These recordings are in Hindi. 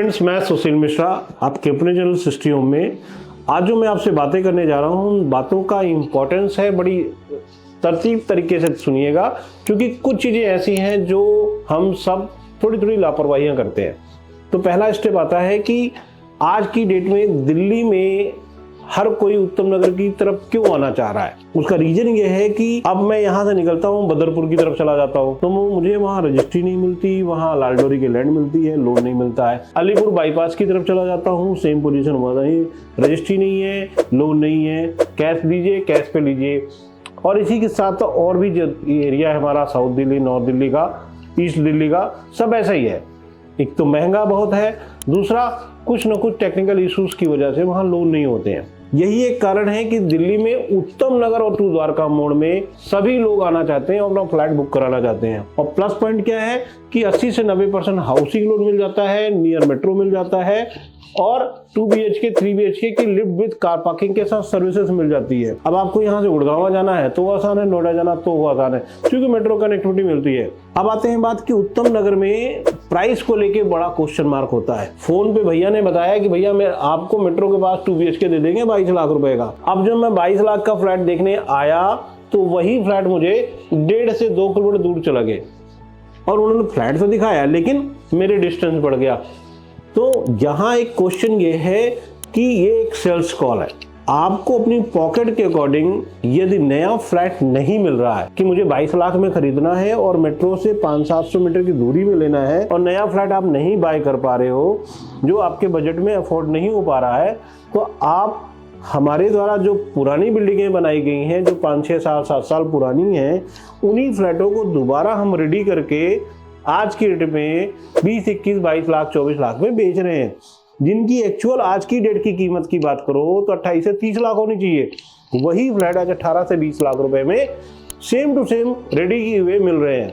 फ्रेंड्स, मैं सुशील मिश्रा आपके अपने चैनल सिस्टी होम में आज जो मैं आपसे बातें करने जा रहा हूँ उन बातों का इम्पोर्टेंस है, बड़ी तरतीब तरीके से सुनिएगा, क्योंकि कुछ चीज़ें ऐसी हैं जो हम सब थोड़ी थोड़ी लापरवाहियाँ करते हैं। तो पहला स्टेप आता है कि आज की डेट में दिल्ली में हर कोई उत्तम नगर की तरफ क्यों आना चाह रहा है। उसका रीजन ये है कि अब मैं यहाँ से निकलता हूँ, बदरपुर की तरफ चला जाता हूँ तो मुझे वहाँ रजिस्ट्री नहीं मिलती, वहाँ लालडोरी की लैंड मिलती है, लोन नहीं मिलता है। अलीपुर बाईपास की तरफ चला जाता हूँ, सेम पोजीशन हुआ नहीं, रजिस्ट्री नहीं है, लोन नहीं है, कैश दीजिए, कैश पे लीजिए। और इसी के साथ और भी जो एरिया है हमारा, साउथ दिल्ली, नॉर्थ दिल्ली का, ईस्ट दिल्ली का, सब ऐसा ही है। एक तो महंगा बहुत है, दूसरा कुछ न कुछ टेक्निकल इश्यूज की वजह से वहाँ लोन नहीं होते हैं। यही एक कारण है कि दिल्ली में उत्तम नगर और टू द्वारका मोड़ में सभी लोग आना चाहते हैं और अपना फ्लैट बुक कराना चाहते हैं। और प्लस पॉइंट क्या है कि 80 से 90% हाउसिंग लोन मिल जाता है, नियर मेट्रो मिल जाता है और 2 BHK 3 BHK की लिफ्ट विद कार पार्किंग के साथ सर्विसेज मिल जाती है। अब आपको यहाँ से गुड़गांव जाना है तो वो आसान है, नोएडा जाना तो वो आसान है, क्योंकि मेट्रो कनेक्टिविटी मिलती है। अब आते हैं बात कि उत्तम नगर में प्राइस को लेके बड़ा क्वेश्चन मार्क होता है। फोन पे भैया ने बताया कि भैया मैं आपको मेट्रो के पास 2 BHK दे देंगे 22 लाख रुपए का। अब जब मैं 22 लाख का फ्लैट देखने आया तो वही फ्लैट मुझे 1.5 से 2 किलोमीटर दूर चला गया और उन्होंने फ्लैट तो दिखाया लेकिन मेरे डिस्टेंस बढ़ गया। तो यहाँ एक क्वेश्चन ये है कि ये एक सेल्स कॉल है। आपको अपनी पॉकेट के अकॉर्डिंग यदि नया फ्लैट नहीं मिल रहा है कि मुझे 22 लाख में खरीदना है और मेट्रो से 500-700 मीटर की दूरी में लेना है और नया फ्लैट आप नहीं बाय कर पा रहे हो, जो आपके बजट में अफोर्ड नहीं हो पा रहा है, तो आप हमारे द्वारा जो पुरानी बिल्डिंगें बनाई गई हैं, जो 5-6 साल 7 साल पुरानी हैं, उन्हीं फ्लैटों को दोबारा हम रेडी करके आज की डेट में 20, 21, 22 लाख 24 लाख में बेच रहे हैं, जिनकी एक्चुअल आज की डेट की कीमत की बात करो तो 28 से 30 लाख होनी चाहिए। वही फ्लैट आज 18 से 20 लाख रुपए में सेम टू सेम रेडी किए हुए मिल रहे हैं।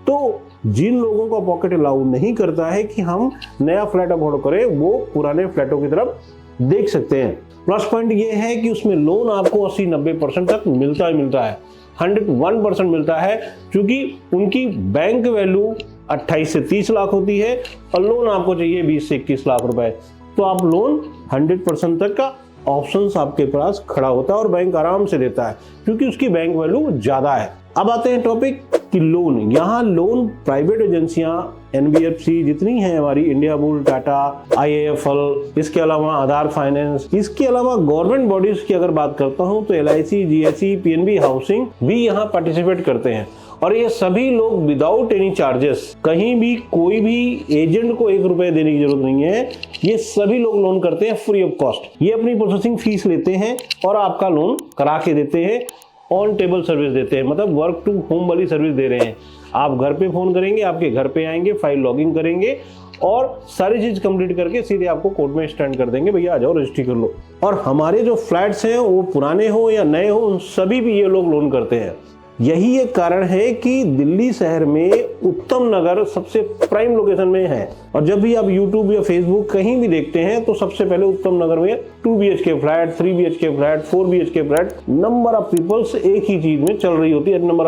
तो जिन लोगों का पॉकेट अलाउ नहीं करता है कि हम नया फ्लैट अफोर्ड करें, वो पुराने फ्लैटों की तरफ देख सकते हैं। प्लस पॉइंट ये है कि उसमें लोन आपको 80-90% तक मिलता है, 101% मिलता है, क्योंकि उनकी बैंक वैल्यू 28 से 30 लाख होती है और लोन आपको चाहिए 20 से 21 लाख रुपए। तो आप लोन 100% तक का ऑप्शंस आपके पास खड़ा होता है और बैंक आराम से देता है, क्योंकि उसकी बैंक वैल्यू ज्यादा है। अब आते हैं टॉपिक कि लोन। यहाँ लोन प्राइवेट एजेंसियां NBFC जितनी हैं हमारी, इंडिया बुल, टाटा, IIFL, इसके अलावा आधार फाइनेंस, इसके अलावा गवर्नमेंट बॉडीज की अगर बात करता हूँ तो LIC, GSE, PNB हाउसिंग भी यहाँ पार्टिसिपेट करते हैं। और ये सभी लोग विदाउट एनी चार्जेस, कहीं भी कोई भी एजेंट को 1 रुपए देने की जरूरत नहीं है, ये सभी लोग लोन करते हैं फ्री ऑफ कॉस्ट। ये अपनी प्रोसेसिंग फीस लेते हैं और आपका लोन करा के देते हैं, ऑन टेबल सर्विस देते हैं, मतलब वर्क टू होम वाली सर्विस दे रहे हैं। आप घर पे फोन करेंगे, आपके घर पे आएंगे, फाइल लॉगिंग करेंगे और सारी चीज कंप्लीट करके सीधे आपको कोर्ट में स्टैंड कर देंगे, भैया आ जाओ रजिस्ट्री कर लो। और हमारे जो फ्लैट्स हैं वो पुराने हो या नए हो, उन सभी भी ये लोग लोन करते हैं। यही एक कारण है कि दिल्ली शहर में उत्तम नगर सबसे प्राइम लोकेशन में है। और जब भी आप YouTube या Facebook कहीं भी देखते हैं तो सबसे पहले उत्तम नगर में 2 BHK flat, 3 BHK flat, 4 BHK flat, number of peoples एक ही चीज में चल रही होती है। नंबर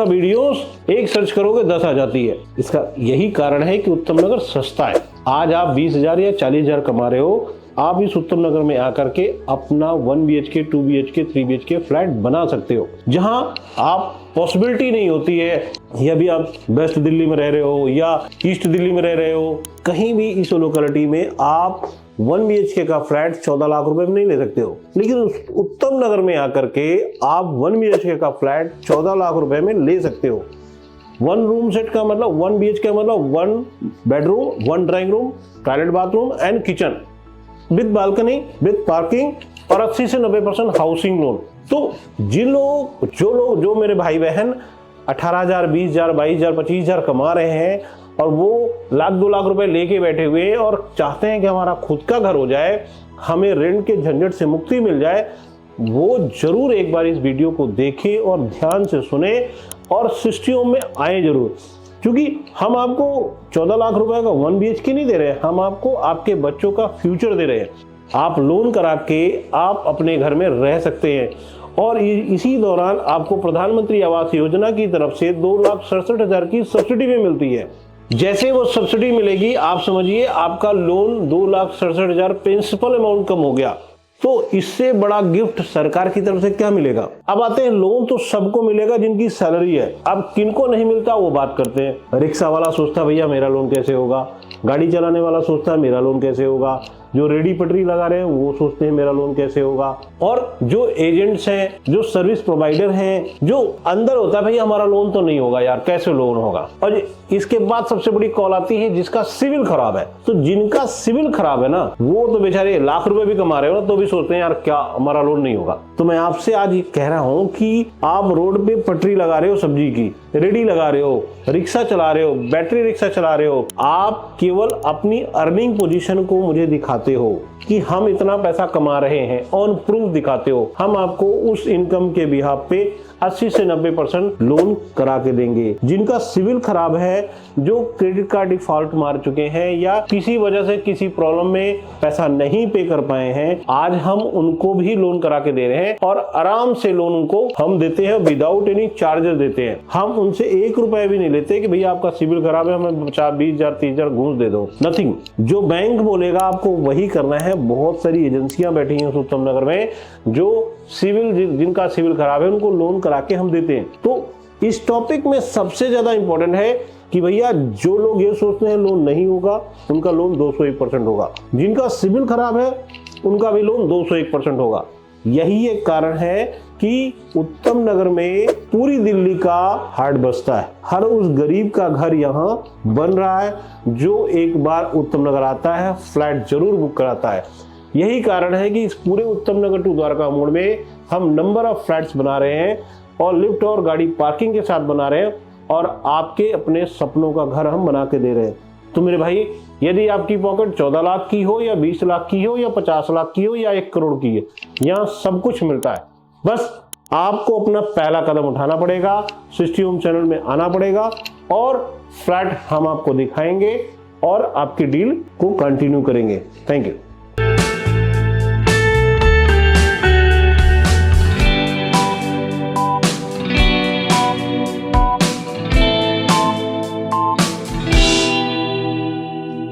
ऑफ वीडियोस एक सर्च करोगे 10 आ जाती है। इसका यही कारण है कि उत्तम नगर सस्ता है। आज आप 20,000 या 40,000 कमा रहे हो, आप इस उत्तम नगर में आकर के अपना 1 BHK, 2 BHK, 3 BHK फ्लैट बना सकते हो। जहां आप पॉसिबिलिटी नहीं होती है, या भी आप वेस्ट दिल्ली में रह रहे हो या ईस्ट दिल्ली में रह रहे हो, कहीं भी इस लोकेलिटी में आप 1 BHK का फ्लैट 14 लाख रुपए में नहीं ले सकते हो। लेकिन उत्तम नगर में आकर के आप 1 BHK का फ्लैट 14 लाख रुपए में ले सकते हो। 1 रूम सेट का मतलब 1 BHK का मतलब 1 bedroom, 1 drawing room, toilet, bathroom and kitchen with balcony, with parking और 80 से 90% हाउसिंग लोन। तो जो मेरे भाई बहन 18,000, 20,000, 22,000, 25,000 कमा रहे हैं और वो 1-2 लाख रुपए लेके बैठे हुए हैं और चाहते हैं कि हमारा खुद का घर हो जाए, हमें रेंट के झंझट से मुक्ति मिल जाए, वो जरूर एक बार इस वीडियो को देखें और ध्यान से सुने और सिस्टी होम में आए जरूर, क्योंकि हम आपको 14 लाख रुपए का 1 BHK नहीं दे रहे हैं, हम आपको आपके बच्चों का फ्यूचर दे रहे हैं। आप लोन करा के आप अपने घर में रह सकते हैं और इसी दौरान आपको प्रधानमंत्री आवास योजना की तरफ से 2,67,000 की सब्सिडी भी मिलती है। जैसे वो सब्सिडी मिलेगी, आप समझिए आपका लोन 2,67,000 प्रिंसिपल अमाउंट कम हो गया। तो इससे बड़ा गिफ्ट सरकार की तरफ से क्या मिलेगा। अब आते हैं, लोन तो सबको मिलेगा जिनकी सैलरी है। अब किनको नहीं मिलता वो बात करते हैं। रिक्शा वाला सोचता है भैया मेरा लोन कैसे होगा, गाड़ी चलाने वाला सोचता है मेरा लोन कैसे होगा, जो रेडी पटरी लगा रहे हैं वो सोचते हैं मेरा लोन कैसे होगा, और जो एजेंट्स हैं, जो सर्विस प्रोवाइडर हैं, जो अंदर होता है भैया हमारा लोन तो नहीं होगा यार, कैसे लोन होगा। और इसके बाद सबसे बड़ी कॉल आती है जिसका सिविल खराब है। तो जिनका सिविल खराब है ना, वो तो बेचारे लाख रुपए भी कमा रहे हो ना, तो भी सोचते हैं यार क्या हमारा लोन नहीं होगा। तो मैं आपसे आज ये कह रहा हूं कि आप रोड पे पटरी लगा रहे हो, सब्जी की रेडी लगा रहे हो, रिक्शा चला रहे हो, बैटरी रिक्शा चला रहे हो, आप केवल अपनी अर्निंग पोजीशन को मुझे दिखाते हो कि हम इतना पैसा कमा रहे हैं, ऑन प्रूफ दिखाते हो, हम आपको उस इनकम के बिहाफ पे 80 से 90% लोन करा के देंगे। जिनका सिविल खराब है, जो क्रेडिट कार्ड डिफॉल्ट मार चुके हैं या किसी वजह से किसी प्रॉब्लम में पैसा नहीं पे कर पाए हैं, आज हम उनको भी लोन करा के दे रहे हैं और आराम से लोन उनको हम देते हैं, विदाउट एनी चार्जेस देते हैं। हम उनसे 1 रुपए भी नहीं लेते कि भैया आपका सिविल खराब है हमें 20,000 30,000 घूस दे दो, नथिंग। जो बैंक बोलेगा आपको वही करना है। बहुत सारी एजेंसियां बैठी हैं उत्तम नगर में जो जिनका सिविल खराब है उनको लोन करा के हम देते हैं। तो इस टॉपिक में सबसे ज्यादा इंपॉर्टेंट है कि भैया जो लोग ये सोचते हैं लोन नहीं होगा, उनका लोन 201% होगा। जिनका सिविल खराब है उनका भी लोन 201% होगा। यही एक कारण है कि उत्तम नगर में पूरी दिल्ली का हार्ट बसता है। हर उस गरीब का घर यहाँ बन रहा है जो एक बार उत्तम नगर आता है, फ्लैट जरूर बुक कराता है। यही कारण है कि इस पूरे उत्तम नगर टू द्वारका मोड़ में हम नंबर ऑफ फ्लैट्स बना रहे हैं और लिफ्ट और गाड़ी पार्किंग के साथ बना रहे हैं और आपके अपने सपनों का घर हम बना के दे रहे हैं। तो मेरे भाई, यदि आपकी पॉकेट 14 लाख की हो या 20 लाख की हो या 50 लाख की हो या 1 करोड़ की है, यहाँ सब कुछ मिलता है। बस आपको अपना पहला कदम उठाना पड़ेगा, सृष्टि होम चैनल में आना पड़ेगा और फ्लैट हम आपको दिखाएंगे और आपकी डील को कंटिन्यू करेंगे। Thank you.